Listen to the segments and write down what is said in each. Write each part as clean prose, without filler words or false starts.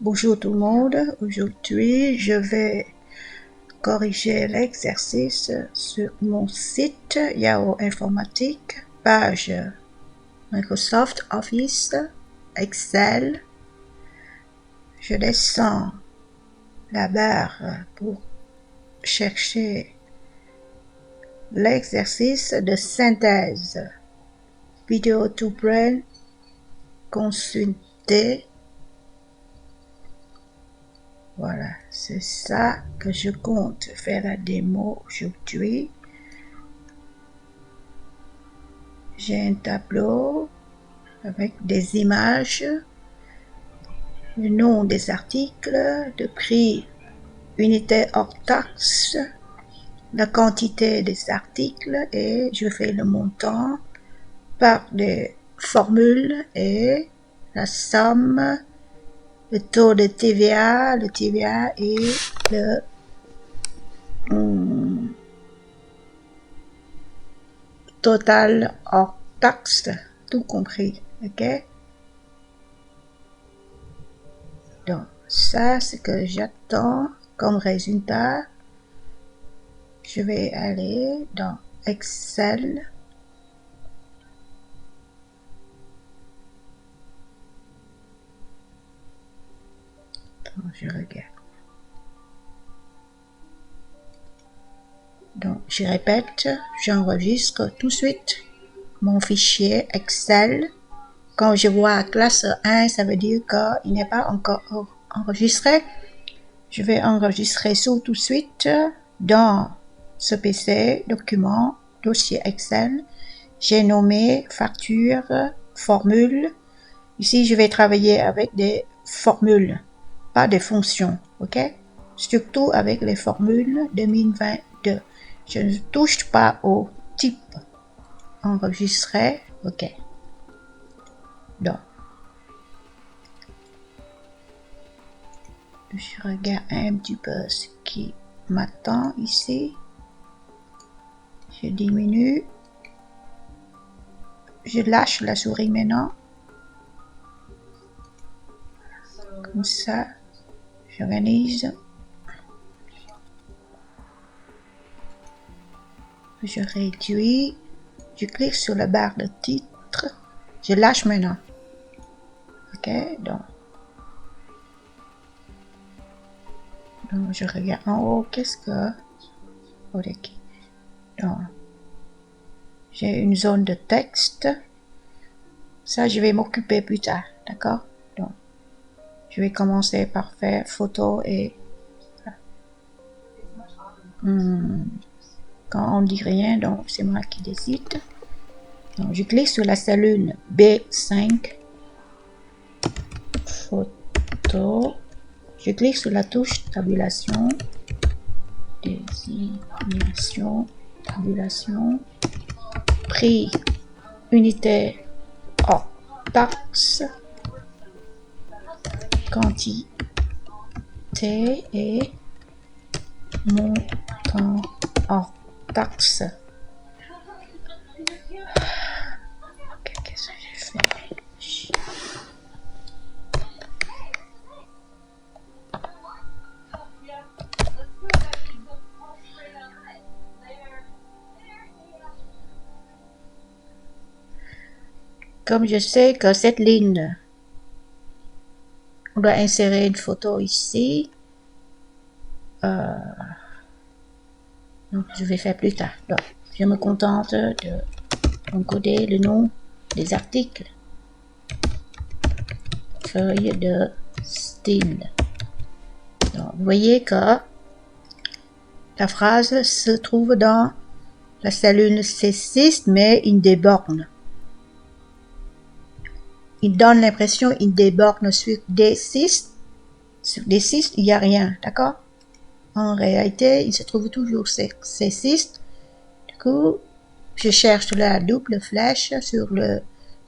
Bonjour tout le monde, aujourd'hui je vais corriger l'exercice sur mon site Yahoo Informatique, page Microsoft Office, Excel. Je descends la barre pour chercher l'exercice de synthèse. Vidéo to brain, consulter. Voilà, c'est ça que je compte faire la démo aujourd'hui. J'ai un tableau avec des images, le nom des articles, le prix unité hors taxe, la quantité des articles et je fais le montant par des formules et la somme, le taux de TVA, le TVA et le total hors taxe, tout compris, ok? Donc, ça, c'est que j'attends comme résultat. Je vais aller dans Excel. Donc, je regarde. Donc, je répète, j'enregistre tout de suite mon fichier Excel. Quand je vois classe 1, ça veut dire qu'il n'est pas encore enregistré. Je vais enregistrer ça tout de suite dans ce PC, document, dossier Excel. J'ai nommé facture, formule. Ici, je vais travailler avec des formules, pas des fonctions, ok? Surtout avec les formules 2022. Je ne touche pas au type. Enregistrer, ok. Donc, je regarde un petit peu ce qui m'attend ici. Je diminue. Je lâche la souris maintenant. Comme ça, j'organise. Je réduis. Je clique sur la barre de titre. Je lâche maintenant. Ok, donc je regarde en haut. Qu'est-ce que... Ok. Donc, j'ai une zone de texte. Ça, je vais m'occuper plus tard. D'accord? Donc, je vais commencer par faire photo et... Quand on dit rien, donc c'est moi qui décide. Donc, je clique sur la cellule B5. Photo. Je clique sur la touche tabulation. Désignation. Tabulation. Prix. Unité hors taxe. Quantité et montant hors taxe. Qu'est-ce que j'ai fait? Comme je sais que cette ligne, on doit insérer une photo ici. Donc, je vais faire plus tard. Donc, je me contente de encoder le nom des articles. Feuille de style. Donc, vous voyez que la phrase se trouve dans la cellule C6, mais il déborde. Il donne l'impression qu'il déborde sur D6. Sur D6, il n'y a rien, d'accord? En réalité, il se trouve toujours C6. Du coup, je cherche la double flèche sur la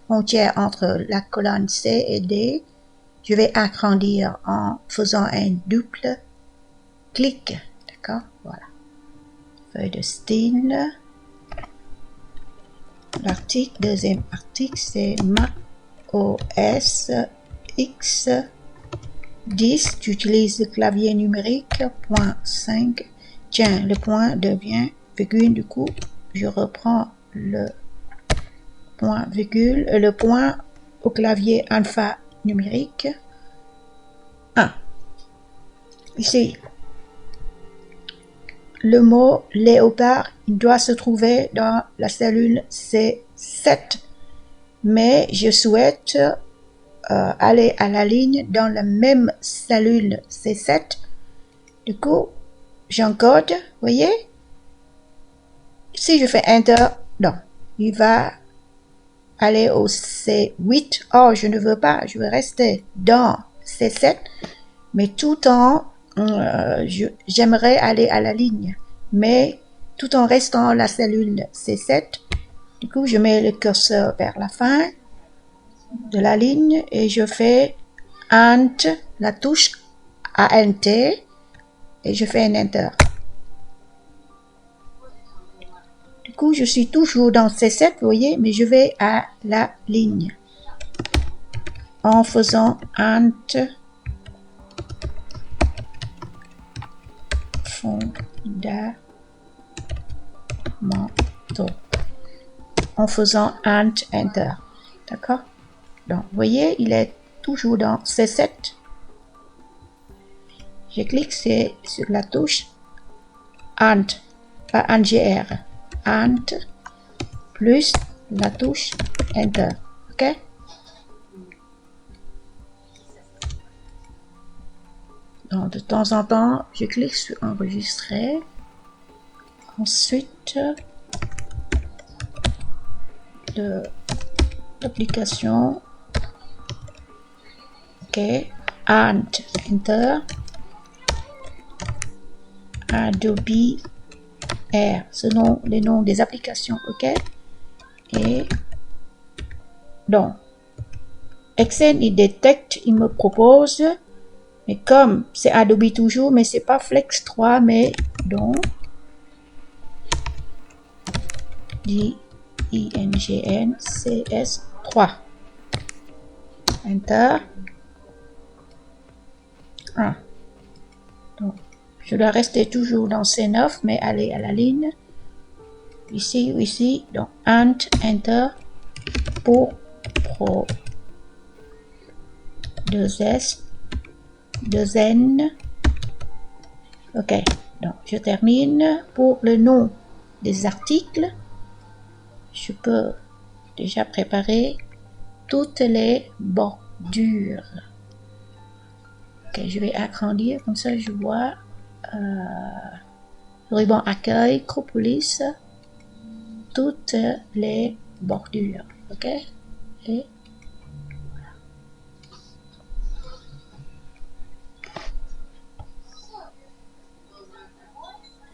frontière entre la colonne C et D. Je vais agrandir en faisant un double clic, d'accord? Voilà. Feuille de style. L'article, deuxième article, c'est Mac OS X 10, tu utilises le clavier numérique, point 5. Tiens, le point devient virgule, du coup, je reprends le point virgule, le point au clavier alphanumérique. 1. Ici, le mot léopard, il doit se trouver dans la cellule C7, mais je souhaite aller à la ligne dans la même cellule C7. Du coup, j'encode, voyez? Si je fais Enter, non, il va aller au C8. Oh, je ne veux pas, je veux rester dans C7, mais tout en, j'aimerais aller à la ligne, mais tout en restant la cellule C7. Du coup, je mets le curseur vers la fin de la ligne et je fais Ant, la touche ANT, et je fais un Enter. Du coup, je suis toujours dans C7, vous voyez, mais je vais à la ligne en faisant Ant Fondamentaux. En faisant Ant Enter. D'accord? Donc, vous voyez, il est toujours dans C7. Je clique sur la touche Ant, pas ANGR. Ant plus la touche Enter. OK? Donc, de temps en temps, je clique sur Enregistrer. Ensuite, de l'application. OK. Ant Enter. Adobe Air. Ce sont les noms des applications. OK. Et donc, Excel, il détecte, il me propose, mais comme c'est Adobe toujours, mais c'est pas Flex 3, mais donc, INGN CS3. Enter. Ah. Donc, je dois rester toujours dans C9, mais aller à la ligne. Ici ou ici. Donc, Ant, Enter pour Pro. 2S, 2N. OK. Donc, je termine. Pour le nom des articles, je peux déjà préparer toutes les bordures. OK, je vais agrandir, comme ça je vois ruban accueil, Acropolis, toutes les bordures. OK? Et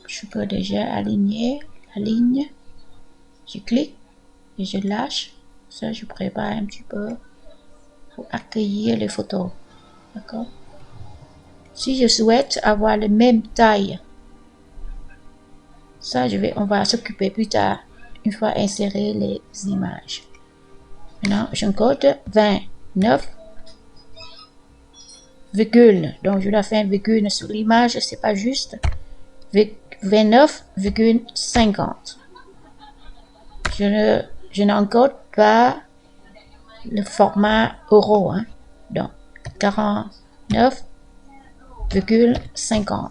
je peux déjà aligner la ligne. Je clique et je lâche. Ça, je prépare un petit peu pour accueillir les photos. D'accord? Si je souhaite avoir la même taille, ça, on va s'occuper plus tard, une fois inséré les images. Maintenant, j'encode 29, virgule. Donc, je dois faire un virgule sur l'image, c'est pas juste. 29,50. Je n'encode pas le format euro. Hein. Donc, 49,50.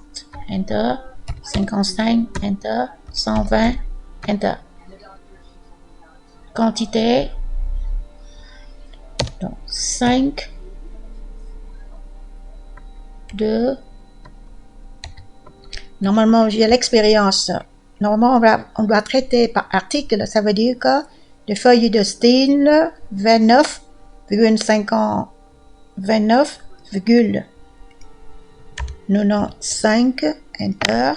Enter. 55. Enter. 120. Enter. Quantité. Donc, 5 de... Normalement, j'ai l'expérience. Normalement, on doit traiter par article. Ça veut dire que les feuilles de style 29,50, 29,95, Enter.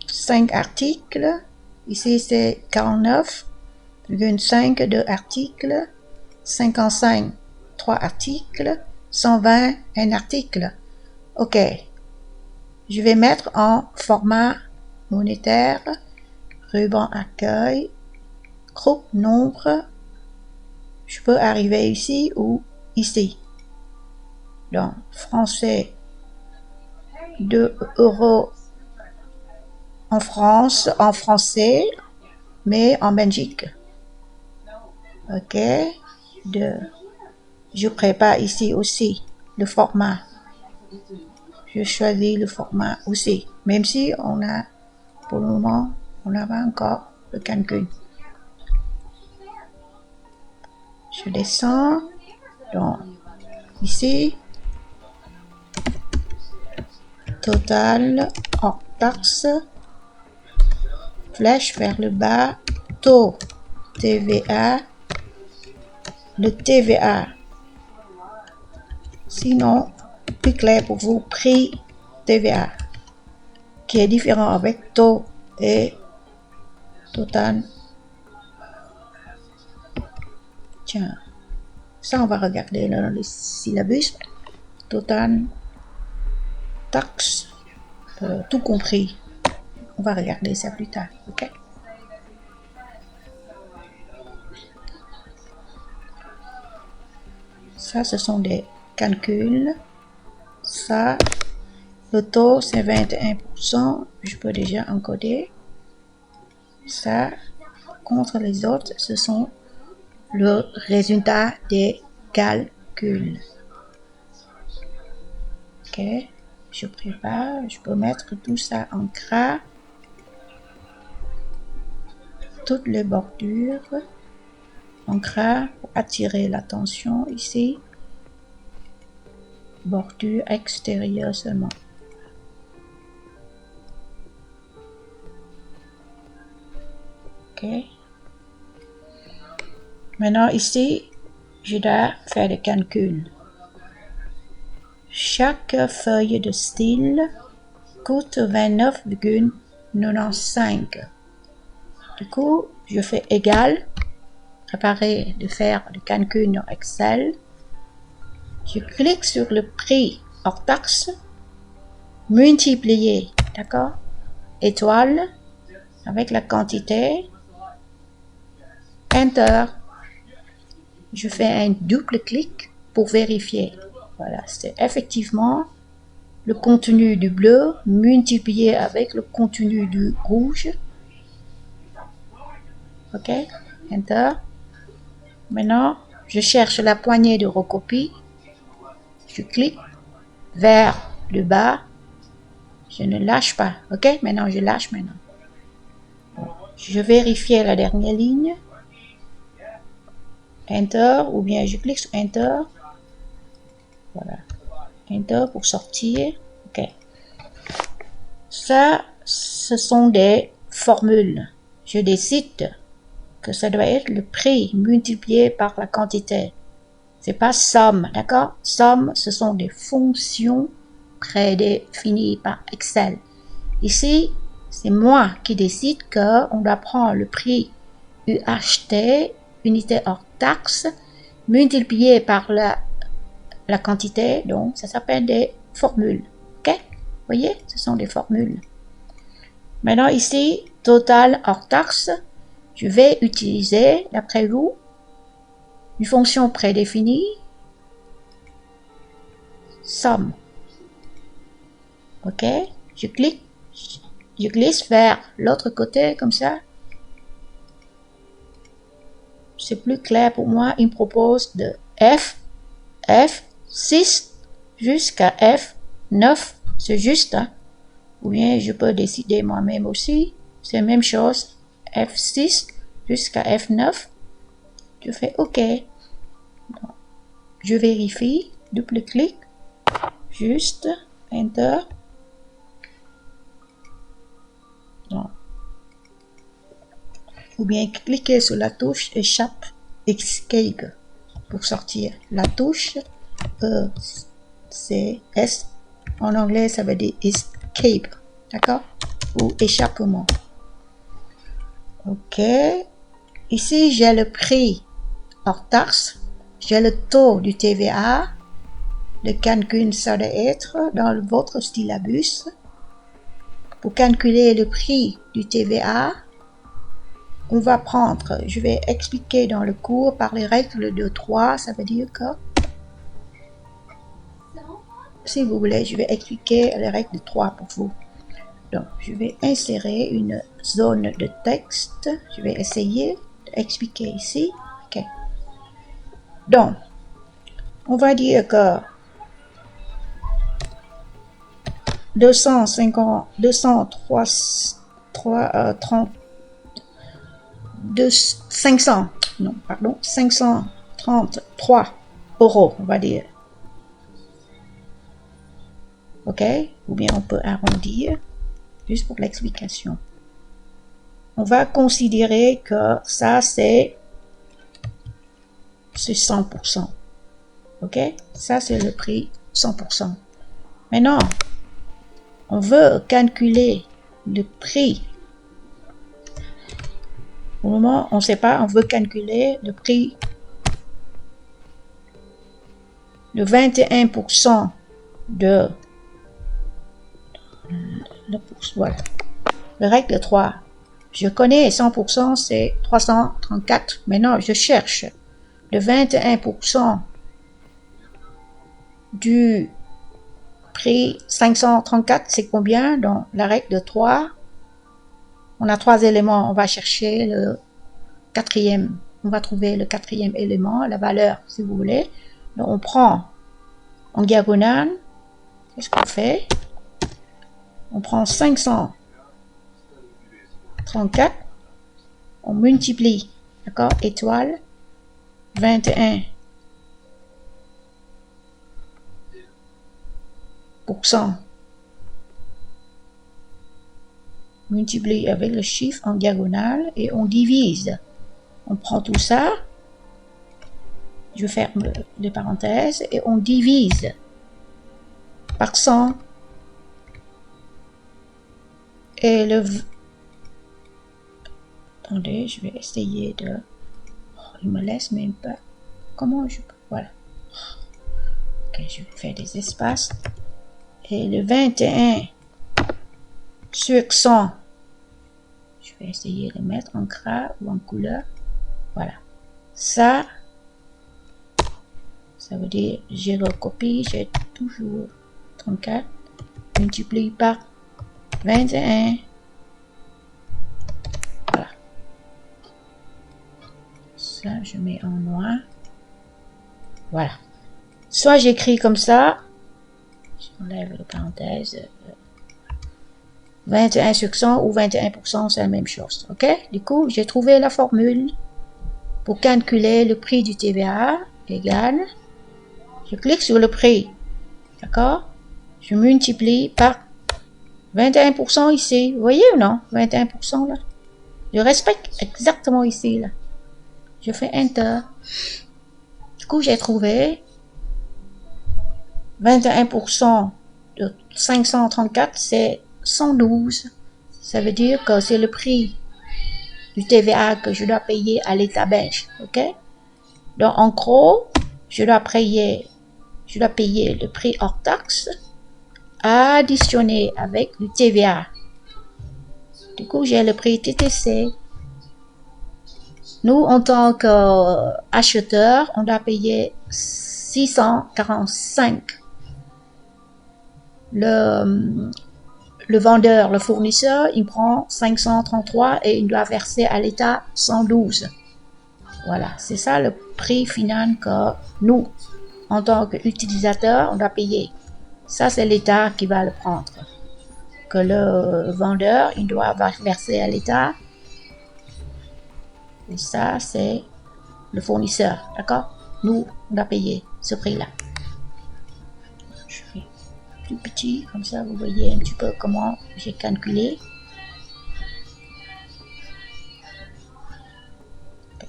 5 articles. Ici, c'est 49,5 de articles. 55, 3 articles. 120, un article. OK. Je vais mettre en format monétaire, ruban accueil, groupe nombre. Je peux arriver ici ou ici. Donc, français, 2 euros en France, en français, mais en Belgique. Ok, je prépare ici aussi le format. Je choisis le format aussi, même si on a, pour le moment, on n'a pas encore le calcul. Je descends, donc ici, total, hors taxe, flèche vers le bas, taux TVA, le TVA. Sinon, plus clair pour vous, prix TVA, qui est différent avec taux et total. Tiens, ça on va regarder dans le syllabus. Total, taxe, tout compris. On va regarder ça plus tard, ok? Ça, ce sont des calculs. Ça, le taux, c'est 21%. Je peux déjà encoder. Ça, contre les autres, ce sont le résultat des calculs. Ok, je prépare. Je peux mettre tout ça en gras. Toutes les bordures en gras pour attirer l'attention ici. Bordure extérieure seulement. Ok. Maintenant ici, je dois faire des calculs. Chaque feuille de style coûte 29,95. Du coup, je fais égal. Préparer de faire le calcul dans Excel. Je clique sur le prix hors taxe, multiplier, d'accord, étoile, avec la quantité, Enter. Je fais un double clic pour vérifier. Voilà, c'est effectivement le contenu du bleu multiplié avec le contenu du rouge. Ok, Enter. Maintenant, je cherche la poignée de recopie. Je clique vers le bas. Je ne lâche pas. Ok, maintenant je lâche maintenant. Je vérifie la dernière ligne. Enter, ou bien je clique sur Enter. Voilà. Enter pour sortir. Ok. Ça, ce sont des formules. Je décide que ça doit être le prix multiplié par la quantité. C'est pas somme, d'accord? Somme, ce sont des fonctions prédéfinies par Excel. Ici, c'est moi qui décide qu'on doit prendre le prix UHT, unité hors taxe, multiplié par la quantité, donc ça s'appelle des formules. Ok? Vous voyez, ce sont des formules. Maintenant ici, total hors taxe, je vais utiliser, d'après vous, une fonction prédéfinie, somme. Ok? Je clique, je glisse vers l'autre côté comme ça. C'est plus clair pour moi. Il me propose de F6 jusqu'à F9. C'est juste. Hein? Ou bien je peux décider moi-même aussi. C'est la même chose. F6 jusqu'à F9. Je fais OK. Je vérifie. Double clic. Juste. Enter. Non. Ou bien cliquez sur la touche Escape pour sortir. La touche c'est S. En anglais, ça veut dire Escape. D'accord? Ou échappement. OK. Ici, j'ai le prix hors taxe. J'ai le taux du TVA. Le calcul, ça doit être dans votre syllabus. Pour calculer le prix du TVA, on va prendre, je vais expliquer dans le cours par les règles de 3, ça veut dire que si vous voulez, je vais expliquer les règles de 3 pour vous. Donc, je vais insérer une zone de texte. Je vais essayer d'expliquer ici. OK. Donc, on va dire que 533 euros, on va dire. OK? Ou bien on peut arrondir, juste pour l'explication. On va considérer que ça, c'est 100%. OK? Ça, c'est le prix 100%. Maintenant, on veut calculer le prix. Au moment, on ne sait pas, on veut calculer le prix de 21% de voilà. Le règle de 3. Je connais 100%, c'est 334. Maintenant, je cherche le 21% du prix 534, c'est combien? Dans la règle de 3, on a 3 éléments. On va chercher le quatrième. On va trouver le quatrième élément, la valeur, si vous voulez. Donc, on prend en diagonale. Qu'est-ce qu'on fait? On prend 534. On multiplie. D'accord? Étoile. 21%. Multiplie avec le chiffre en diagonale et on divise. On prend tout ça. Je ferme les parenthèses et on divise par 100. Et le... Attendez, je vais essayer de... Oh, il me laisse même pas. Comment je peux... Voilà. Ok, je vais faire des espaces. Et le 21 sur 100. Je vais essayer de mettre en gras ou en couleur. Voilà. Ça veut dire, je recopie, j'ai toujours 34 multiplié par 21. Voilà. Ça, je mets en noir. Voilà. Soit j'écris comme ça. J'enlève les parenthèses. 21 sur 100 ou 21%, c'est la même chose. OK? Du coup, j'ai trouvé la formule pour calculer le prix du TVA égal. Je clique sur le prix. D'accord? Je multiplie par 21% ici. Vous voyez ou non? 21% là. Je respecte exactement ici là. Je fais Enter. Du coup, j'ai trouvé 21% de 534, c'est 112. Ça veut dire que c'est le prix du TVA que je dois payer à l'État belge. OK? Donc, en gros, je dois payer le prix hors taxe additionné avec le TVA. Du coup, j'ai le prix TTC. Nous, en tant qu'acheteurs, on doit payer 645. Le vendeur, le fournisseur, il prend 533 et il doit verser à l'État 112. Voilà, c'est ça le prix final que nous, en tant qu'utilisateurs, on doit payer. Ça, c'est l'État qui va le prendre. Que le vendeur, il doit verser à l'État. Et ça, c'est le fournisseur. D'accord? Nous, on doit payer ce prix-là. Je fais plus petit, comme ça, vous voyez un petit peu comment j'ai calculé.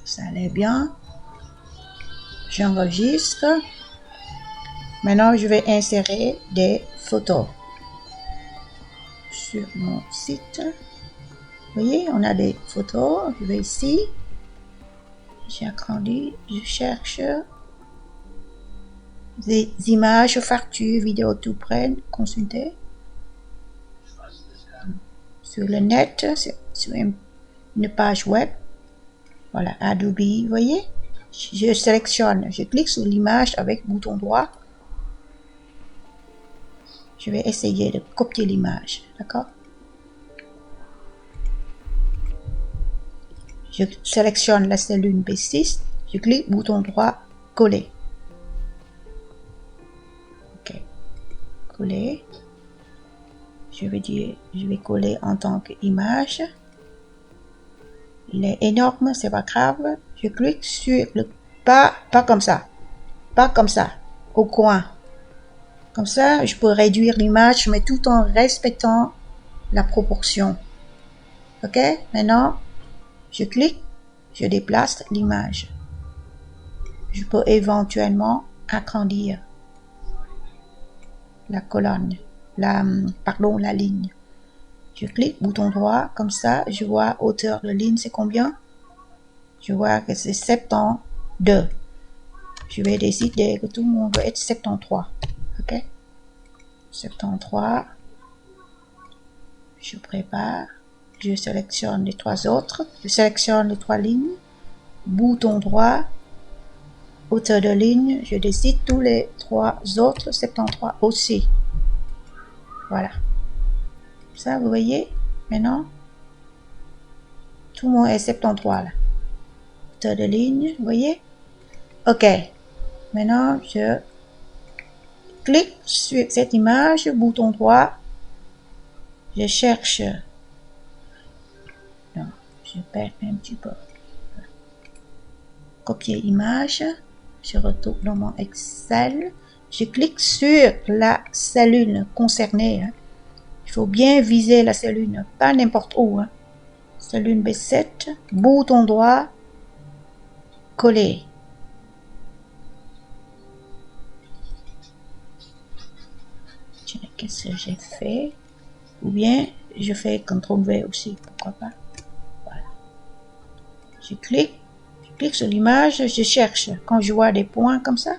Ça allait bien. J'enregistre. Maintenant, je vais insérer des photos sur mon site. Vous voyez, on a des photos. Je vais ici. J'ai agrandi. Je cherche des images, factures, vidéos tout près. Consulter. Sur le net, sur une page web. Voilà, Adobe, vous voyez. Je sélectionne, je clique sur l'image avec bouton droit. Je vais essayer de copier l'image, d'accord? Je sélectionne la cellule B6, je clique bouton droit, coller. Ok, coller. Je vais coller en tant qu'image. Il est énorme, c'est pas grave. Je clique sur le pas comme ça, pas comme ça, au coin. Comme ça, je peux réduire l'image, mais tout en respectant la proportion. Ok, maintenant, je clique, je déplace l'image. Je peux éventuellement agrandir la colonne, la ligne. Je clique, bouton droit, comme ça, je vois hauteur de ligne, c'est combien? Je vois que c'est 72. Je vais décider que tout le monde doit être 73. Ok? 73. Je prépare. Je sélectionne les trois autres. Je sélectionne les trois lignes. Bouton droit. Hauteur de ligne. Je décide tous les trois autres 73 aussi. Voilà. Ça, vous voyez? Maintenant, tout le monde est 73 là. Hauteur de ligne, vous voyez? Ok. Maintenant, je clique sur cette image, bouton droit. Je cherche. Non, je perds un petit peu. Copier image. Je retourne dans mon Excel. Je clique sur la cellule concernée. Il faut bien viser la cellule, pas n'importe où. Cellule B7, bouton droit, coller. Qu'est-ce que j'ai fait? Ou bien je fais CTRL V aussi, pourquoi pas. Voilà. Je clique sur l'image, je cherche. Quand je vois des points comme ça,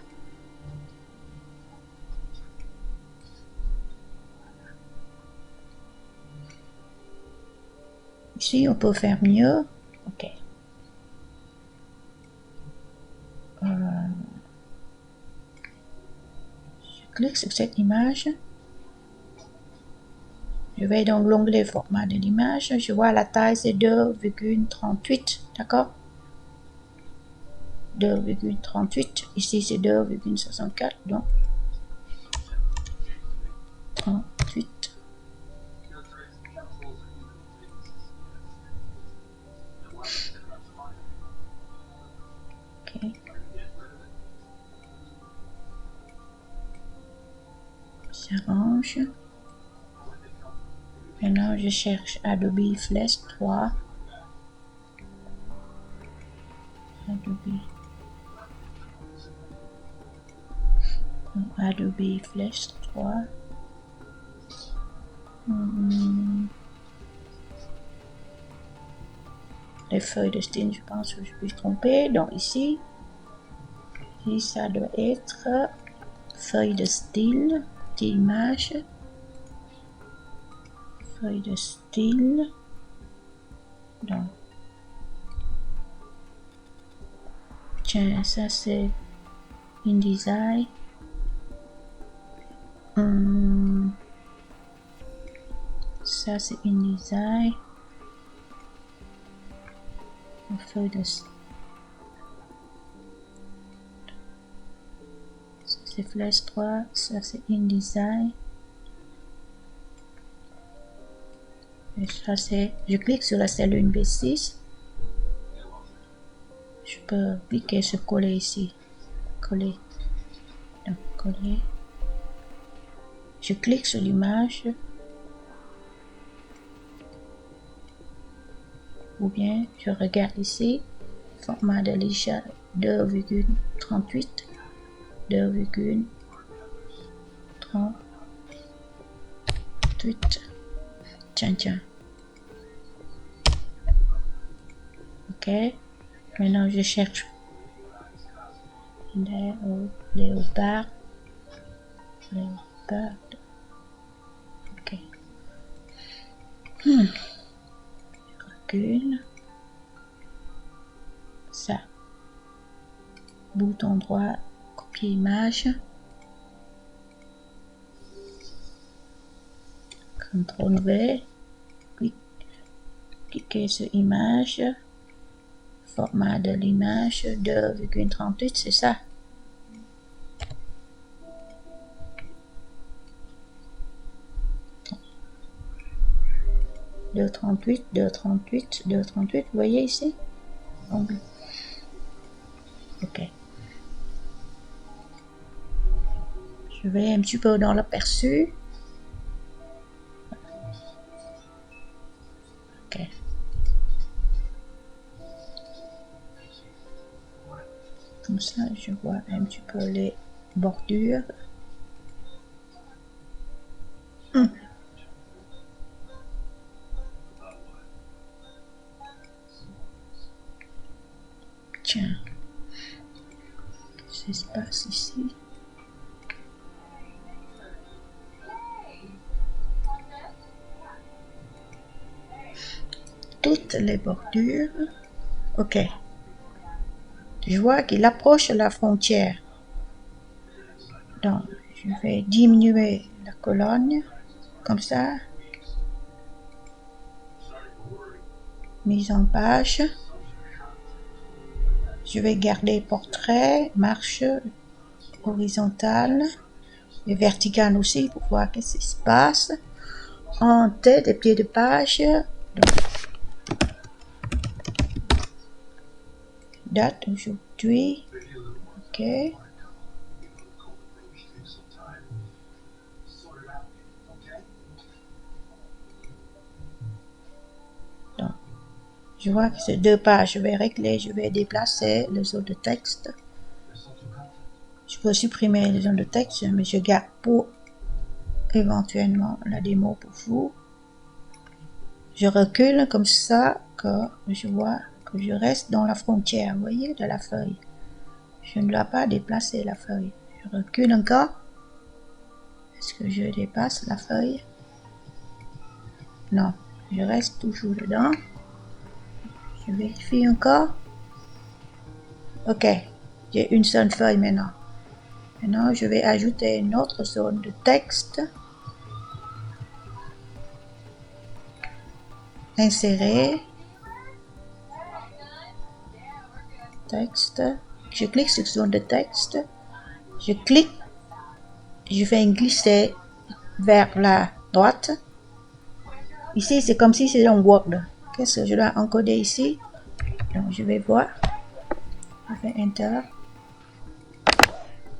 ici on peut faire mieux. Ok. Je clique sur cette image. Je vais dans l'onglet format de l'image. Je vois la taille, c'est 2,38. D'accord? 2,38. Ici, c'est 2,64. Donc, 38. Ok. J'arrange. Maintenant, je cherche Adobe Flash 3. Adobe Flash 3. Les feuilles de style, je pense que je peux me tromper. Donc ici, ça doit être feuille de style, d'image. Feuille de style. Donc, tiens, ça c'est InDesign. Ça c'est InDesign. Feuille de style. Ça c'est Flash 3. Ça c'est InDesign. Et ça c'est. Je clique sur la cellule B6. Je peux cliquer sur coller ici. Coller. Donc, coller. Je clique sur l'image. Ou bien je regarde ici. Format de l'échelle 2,38. 2,38. Tiens. Ok. Maintenant, je cherche léopard. Ok. Je recule. Ça. Bouton droit, copier image. CTRL V, cliquez sur image, format de l'image 2,38, c'est ça. « 2,38, 2,38, 2,38, vous voyez ici? Donc, ok. Je vais un petit peu dans l'aperçu. Ok. Comme ça, je vois un petit peu les bordures. Tiens. Qu'est-ce qui se passe ici? Toutes les bordures. Ok. Je vois qu'il approche la frontière. Donc, je vais diminuer la colonne. Comme ça. Mise en page. Je vais garder portrait, marche horizontale et verticale aussi pour voir qu'est-ce qui se passe. En tête et pied de page. Donc, date aujourd'hui. Ok. Donc, je vois que c'est 2 pages. Je vais régler, je vais déplacer les zones de texte. Je peux supprimer les zones de texte, mais je garde pour éventuellement la démo pour vous. Je recule comme ça que je vois que je reste dans la frontière, vous voyez, de la feuille. Je ne dois pas déplacer la feuille. Je recule encore. Est-ce que je dépasse la feuille? Non, je reste toujours dedans. Je vérifie encore. Ok, j'ai une seule feuille maintenant. Maintenant, je vais ajouter une autre zone de texte. Insérer. Texte. Je clique sur zone de texte. Je clique. Je vais glisser vers la droite. Ici, c'est comme si c'était un Word. Qu'est-ce que je dois encoder ici? Donc, je vais voir. Je fais Enter.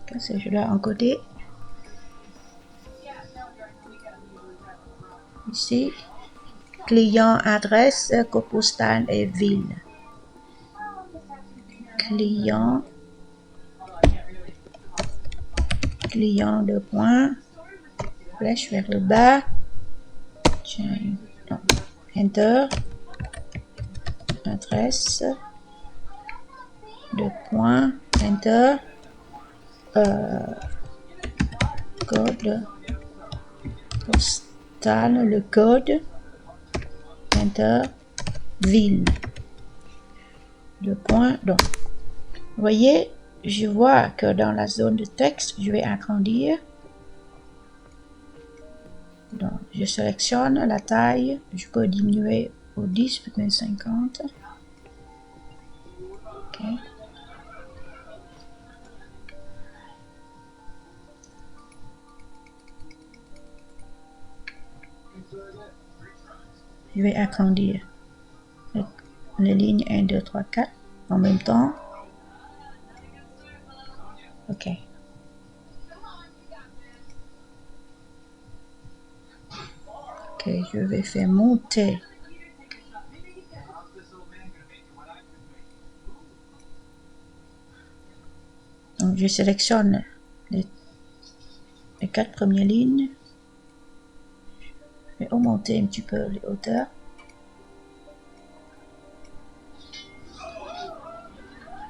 Qu'est-ce que je dois encoder? Ici. Client, adresse, code postal et ville. Client. Client, 2 points. Flèche vers le bas. Tiens, non. Enter. Adresse. 2 points. Enter. Code postal, le code. Enter. Ville. 2 points. Donc, vous voyez, je vois que dans la zone de texte, je vais agrandir. Donc, je sélectionne la taille. Je peux diminuer au 10,50. Ok. Je vais agrandir les lignes 1, 2, 3, 4 en même temps. Ok. Ok, je vais faire monter. Donc, je sélectionne les 4 premières lignes. Je vais augmenter un petit peu les hauteurs.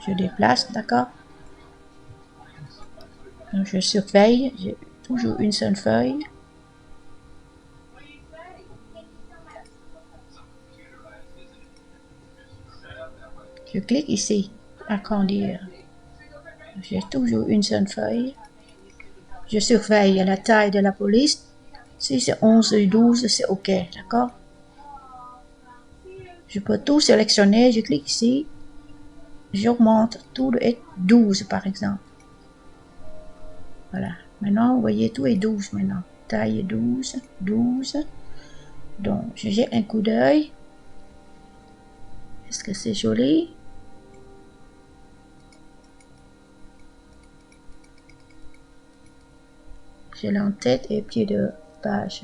Je déplace, d'accord? Donc, je surveille. J'ai toujours une seule feuille. Je clique ici, agrandir. J'ai toujours une seule feuille. Je surveille la taille de la police. Si c'est 11 et 12, c'est OK, d'accord? Je peux tout sélectionner, je clique ici, j'augmente tout de 12 par exemple. Voilà. Maintenant, vous voyez, tout est 12 maintenant. Taille 12, 12. Donc, je jette un coup d'œil. Est-ce que c'est joli? J'ai l'en-tête et pied de page.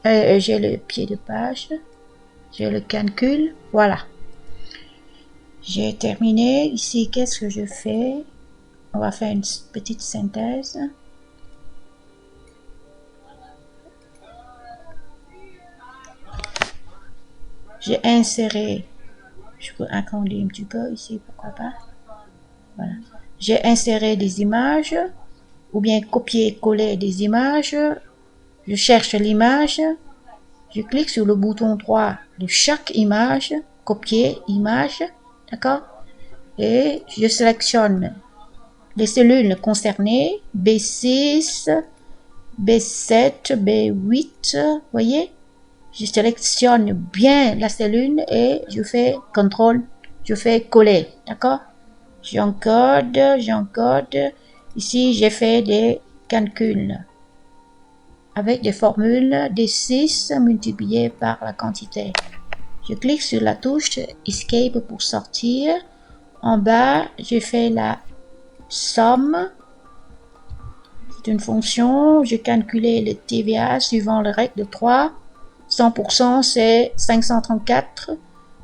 J'ai le pied de page. J'ai le calcul. Voilà. J'ai terminé. Ici, qu'est-ce que je fais? On va faire une petite synthèse. J'ai inséré. Je peux agrandir un petit peu ici, pourquoi pas. Voilà. J'ai inséré des images ou bien copier-coller des images. Je cherche l'image. Je clique sur le bouton droit de chaque image, copier image, d'accord? Et je sélectionne les cellules concernées, B6, B7, B8, voyez? Je sélectionne bien la cellule et je fais contrôle, je fais coller, d'accord? J'encode. Ici, j'ai fait des calculs avec des formules des 6 multipliées par la quantité. Je clique sur la touche Escape pour sortir. En bas, je fais la somme. C'est une fonction. Je calculé le TVA suivant la règle de 3. 100% c'est 534.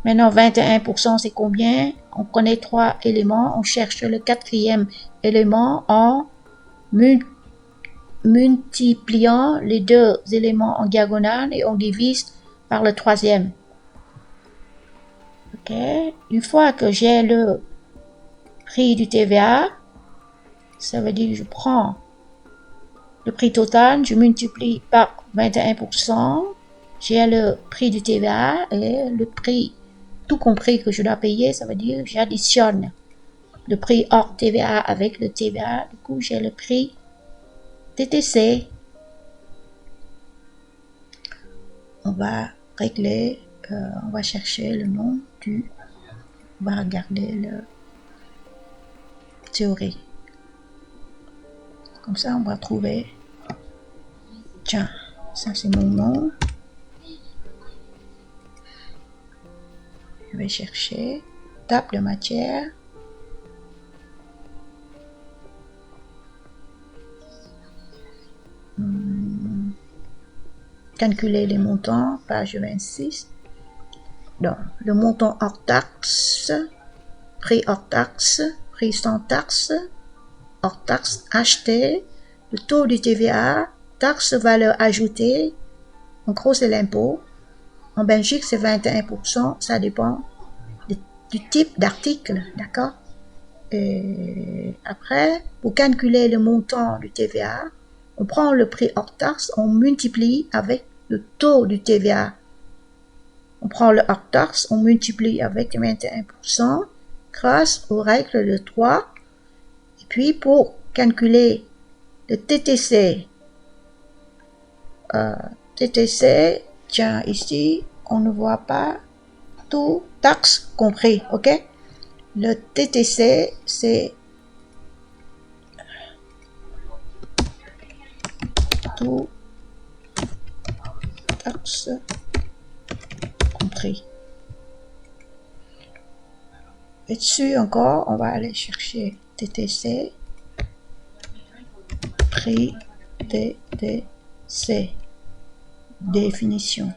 Maintenant 21% c'est combien? On connaît 3 éléments. On cherche le 4e élément en multipliant les 2 éléments en diagonale et on divise par le 3e. Ok. Une fois que j'ai le prix du TVA, ça veut dire que je prends le prix total, je multiplie par 21%, j'ai le prix du TVA et le prix tout compris que je dois payer, ça veut dire que j'additionne le prix hors TVA avec le TVA, du coup j'ai le prix TTC. On va régler, on va chercher le nom du, on va regarder le théorie. Comme ça, on va trouver, tiens, ça c'est mon nom. Je vais chercher, table de matière. Calculer les montants, page 26. Donc, le montant hors taxe, prix hors taxe, prix sans taxe, hors taxe acheté, le taux du TVA, taxe valeur ajoutée, en gros c'est l'impôt. En Belgique c'est 21%, ça dépend du type d'article, d'accord? Et après, pour calculer le montant du TVA, on prend le prix hors taxe, on multiplie avec le taux du TVA. On prend le hors taxe, on multiplie avec 21% grâce aux règles de 3. Et puis pour calculer le TTC, tiens ici, on ne voit pas tout, taxe compris, ok? Le TTC, c'est tout, taxe compris. Et dessus encore, on va aller chercher TTC, prix TTC, définition.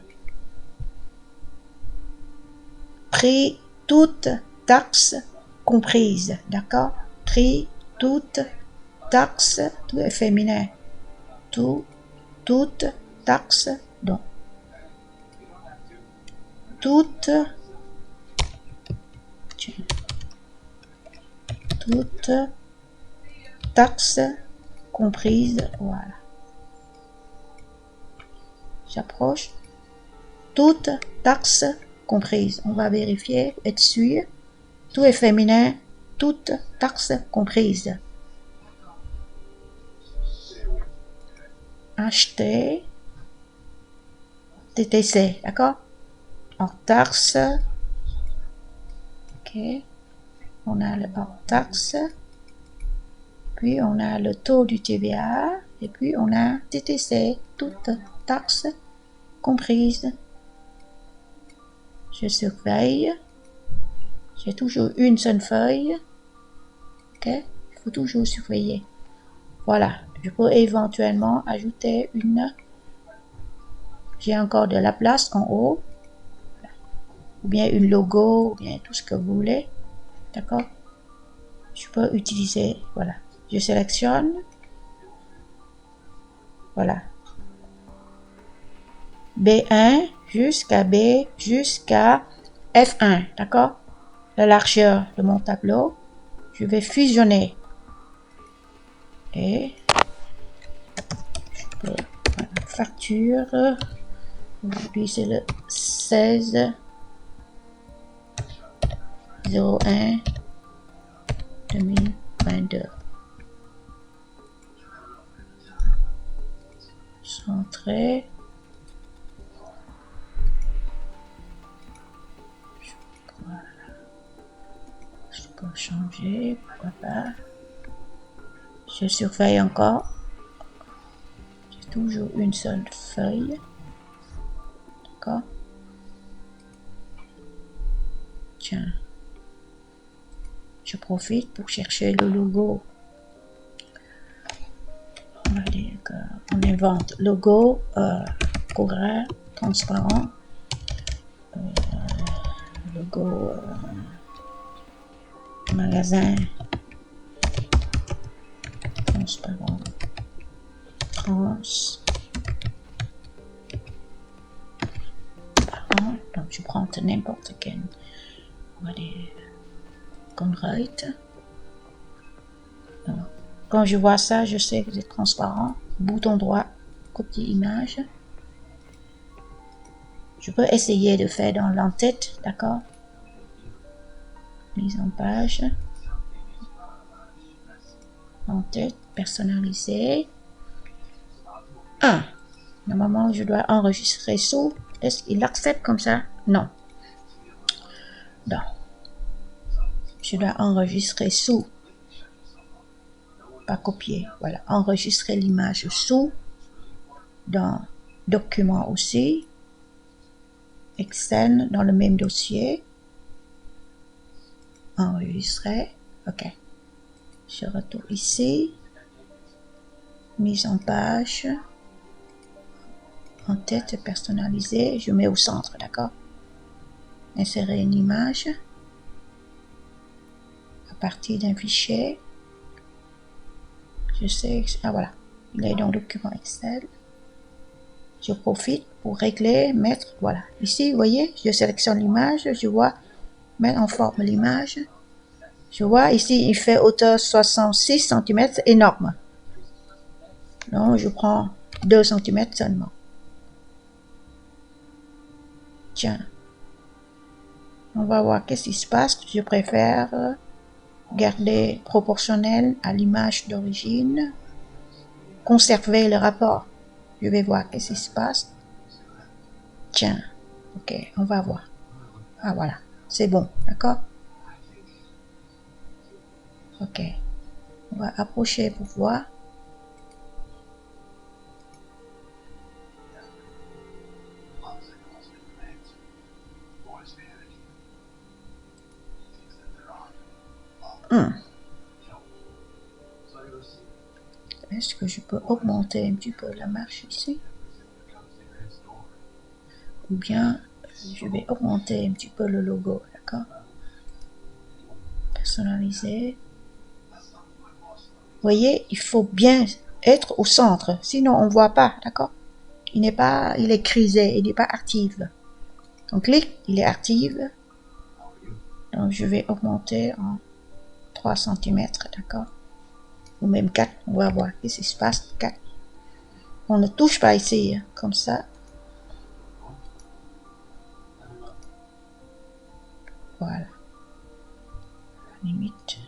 Prix toute taxe comprise, d'accord? Prix toute taxe, tout est féminin. Toute taxe, donc. Toute taxe comprise, voilà. J'approche. Toute taxe comprise. On va vérifier, être sûr. Tout est féminin, toute taxe comprise. acheter, TTC, d'accord? Hors taxe, ok, on a le hors taxe, puis on a le taux du TVA, et puis on a TTC, toutes taxes comprises. Je surveille, j'ai toujours une seule feuille, ok, il faut toujours surveiller. Voilà, je peux éventuellement ajouter une, j'ai encore de la place en haut, ou bien une logo, ou bien tout ce que vous voulez, d'accord? Je peux utiliser, voilà, je sélectionne, voilà, B1 jusqu'à B jusqu'à F1, d'accord? La largeur de mon tableau, je vais fusionner et je peux, voilà, facture, aujourd'hui c'est le 16/01/2022. Centré. Voilà. Je peux changer, pourquoi pas. Je surveille encore. J'ai toujours une seule feuille. D'accord? Tiens. Je profite pour chercher le logo. On va dire qu'on invente logo courant, transparent. Logo magasin transparent. Transparent. Donc je prends n'importe quel. On va dire Conrad. Quand je vois ça, je sais que c'est transparent. Bouton droit, copier image. Je peux essayer de faire dans l'entête, d'accord? Mise en page. En-tête, personnalisé. Ah, normalement, je dois enregistrer sous. Est-ce qu'il accepte comme ça? Non. Non. Je dois enregistrer sous. Pas copier. Voilà, enregistrer l'image sous. Dans document aussi. Excel, dans le même dossier. Enregistrer. OK. Je retourne ici. Mise en page. En tête personnalisée. Je mets au centre, d'accord? Insérer une image. À partir d'un fichier. Je sais, ah voilà, il est dans le document Excel. Je profite pour régler, mettre, voilà. Ici, vous voyez, je sélectionne l'image, je vois, mettre en forme l'image. Je vois ici, il fait hauteur 66 cm, c'est énorme. Donc, je prends 2 cm seulement. Tiens, on va voir qu'est-ce qui se passe. Je préfère garder proportionnel à l'image d'origine. Conserver le rapport. Je vais voir qu'est-ce qui se passe. Tiens, ok, on va voir. Ah voilà, c'est bon, d'accord? Ok, on va approcher pour voir. Est-ce que je peux augmenter un petit peu la marche ici? Ou bien, je vais augmenter un petit peu le logo, d'accord? Personnaliser. Vous voyez, il faut bien être au centre, sinon on ne voit pas, d'accord? Il est crisé, il n'est pas actif. On clique, il est actif. Donc je vais augmenter en 3 cm, d'accord? Ou même 4, on va voir qu'est-ce qui se passe, 4. On ne touche pas ici, comme ça. Voilà. Limite.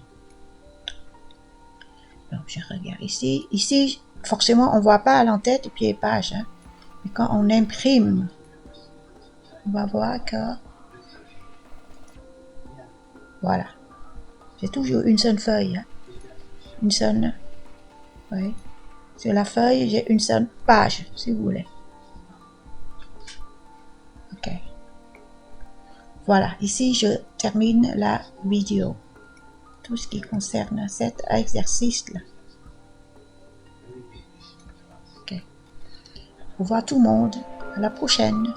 Donc, je regarde ici. Ici, forcément, on ne voit pas l'entête et puis les pages. Hein. Mais quand on imprime, on va voir que... Voilà. J'ai toujours une seule feuille. Hein. Une seule... Oui. Sur la feuille, j'ai une seule page, si vous voulez. Ok. Voilà. Ici, je termine la vidéo. Tout ce qui concerne cet exercice-là. Ok. Au revoir tout le monde. À la prochaine.